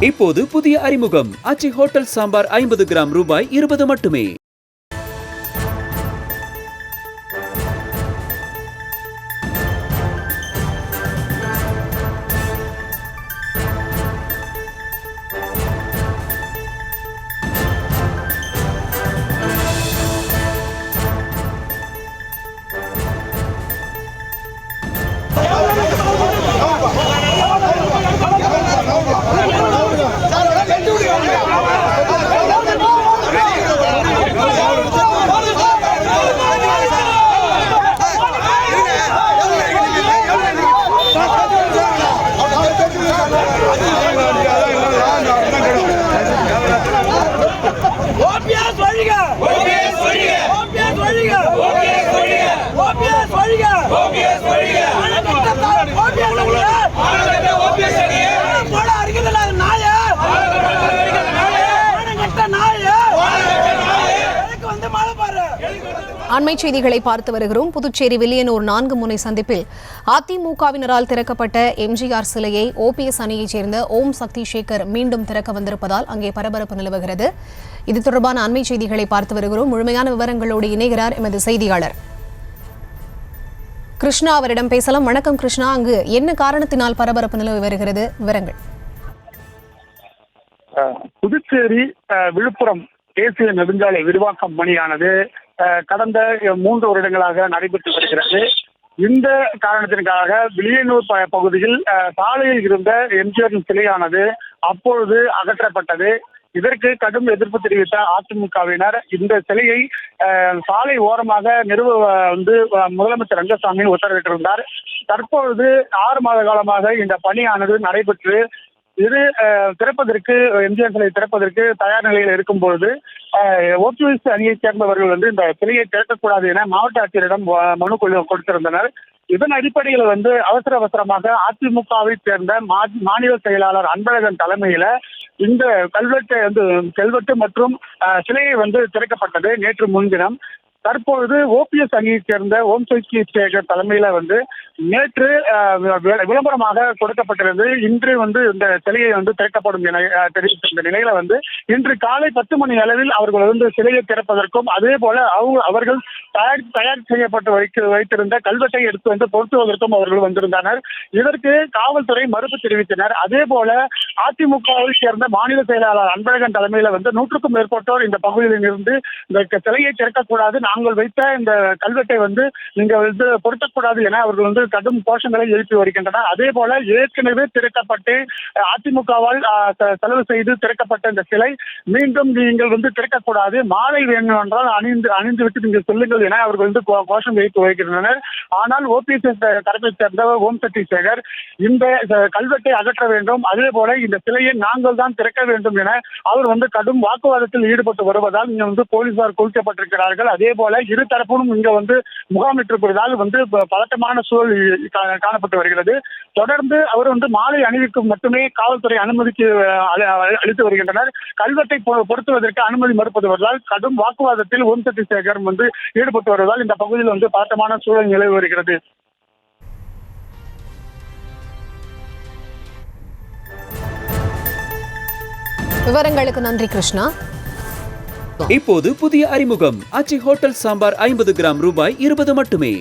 இப்போது புதிய அறிமுகம் ஆச்சி ஹோட்டல் சாம்பார் 50 கிராம் ரூபாய் 20 மட்டுமே. அண்மை செய்திகளை பார்த்து வருகிறோம். புதுச்சேரி வில்லியனூர் 4 முனை சந்திப்பில் அதிமுகவினரால் திறக்கப்பட்ட எம்ஜிஆர் சிலையை ஓபிஎஸ் அணியைச் சேர்ந்த ஓம் சக்தி சேகர் மீண்டும் திறக்க வந்திருப்பதால் அங்கே பரபரப்பு நிலவுகிறது. இது தொடர்பான அண்மை செய்திகளை பார்த்து வருகிறோம். முழுமையான விவரங்களோடு இணைகிறார் எமது செய்தியாளர் கிருஷ்ணா. அவரிடம் பேசலாம். வணக்கம் கிருஷ்ணா, அங்கு என்ன காரணத்தினால் பரபரப்பு நிலவி வருகிறது? விவரங்கள். புதுச்சேரி விழுப்புரம் தேசிய நெடுஞ்சாலை விரிவாக்கம் பணியானது கடந்த 3 வருடங்களாக நடைபெற்று வருகிறது. இந்த காரணத்திற்காக வில்லியனூர் பகுதியில் சாலையில் இருந்த எம்ஜிஆர் சிலையானது அப்பொழுது அகற்றப்பட்டது. இதற்கு கடும் எதிர்ப்பு தெரிவித்த அதிமுகவினர் இந்த சிலையை சாலை ஓரமாக நிறுவ முதலமைச்சர் ரங்கசாமி உத்தரவிட்டிருந்தார். தற்பொழுது 6 மாத காலமாக இந்த பணியானது நடைபெற்று இது திறப்பதற்கு எம்ஜிஆர் சிலை திறப்பதற்கு தயார் நிலையில் இருக்கும் பொழுது ஓபிஎஸ் அணியைச் சேர்ந்தவர்கள் இந்த சிலையை திறக்கக்கூடாது என மாவட்ட ஆட்சியரிடம் மனு கொடுத்திருந்தனர். இதன் அடிப்படையில் அவசரமாக அதிமுகவை சேர்ந்த மாநில செயலாளர் அன்பழகன் தலைமையில இந்த கல்வெட்டு மற்றும் சிலையை திறக்கப்பட்டது நேற்று முன்தினம். தற்பொழுது ஓபிஎஸ் அணியைச் சேர்ந்த ஓம் சக்தி சேகர் தலைமையில நேற்று விளம்பரமாக கொடுக்கப்பட்டிருந்தது. இன்று இந்த சிலையை திறக்கப்படும் என தெரிவித்திருந்த நிலையில இன்று காலை 10 மணி அளவில் அவர்கள் சிலையை திறப்பதற்கும் அதே போல அவர்கள் தயார் செய்யப்பட்டு வைத்திருந்த கல்வெட்டை எடுத்து பொருத்துவதற்கும் அவர்கள் வந்திருந்தனர். இதற்கு காவல்துறை மறுப்பு தெரிவித்தனர். அதே போல அதிமுகவை சேர்ந்த மாநில செயலாளர் அன்பழகன் தலைமையில 100க்கும் மேற்பட்டோர் இந்த பகுதியில் இருந்து இந்த சிலையை திறக்கக்கூடாது, நாங்கள் வைத்த இந்த கல்வெட்டை நீங்க பொருத்தக்கூடாது என அவர்கள் கடும் கோஷங்களை எழுப்பி வருகின்றனர். அதே போல ஏற்கனவே திறக்கப்பட்டு அதிமுகவால் செலவு செய்து திறக்கப்பட்ட இந்த சிலை மீண்டும் நீங்கள் திறக்கக்கூடாது, மாலை வேண்டும் என்றால் அணிந்து விட்டு நீங்கள் சொல்லுங்கள் என அவர்கள் கோஷம் எழுப்பி வருகின்றனர். ஆனால் ஓபிஎஸ் தரப்பை சேர்ந்த ஓம் சக்தி சேகர் இந்த கல்வெட்டை அகற்ற வேண்டும், அதே போல இந்த சிலையை நாங்கள் தான் திறக்க வேண்டும் என அவர் கடும் வாக்குவாதத்தில் ஈடுபட்டு வருவதால் இங்க போலீசார் குவிக்கப்பட்டிருக்கிறார்கள். அதே போல இரு தரப்பும் இங்க முகாமிட்டிருப்பதால் பதட்டமான சூழல் காணப்பட்டு வருகிறது. தொடர்ந்து அவர் மாலை அணிவிக்கு மட்டுமே காவல்துறை அனுமதிக்கு அளித்து வருகின்றனர். கல்வெட்டை பொருத்துவதற்கு அனுமதி மறுப்பது வருவதால் கடும் வாக்குவாதத்தில் ஓம் சக்தி சேகர் ஈடுபட்டு வருவதால் இந்த பகுதியில் பதட்டமான சூழல் நிலவி வருகிறது. விவரங்களுக்கு நன்றி கிருஷ்ணா. இப்போது புதிய அறிமுகம் ஆச்சி ஹோட்டல் சாம்பார் 50 கிராம் ரூபாய் 20 மட்டுமே.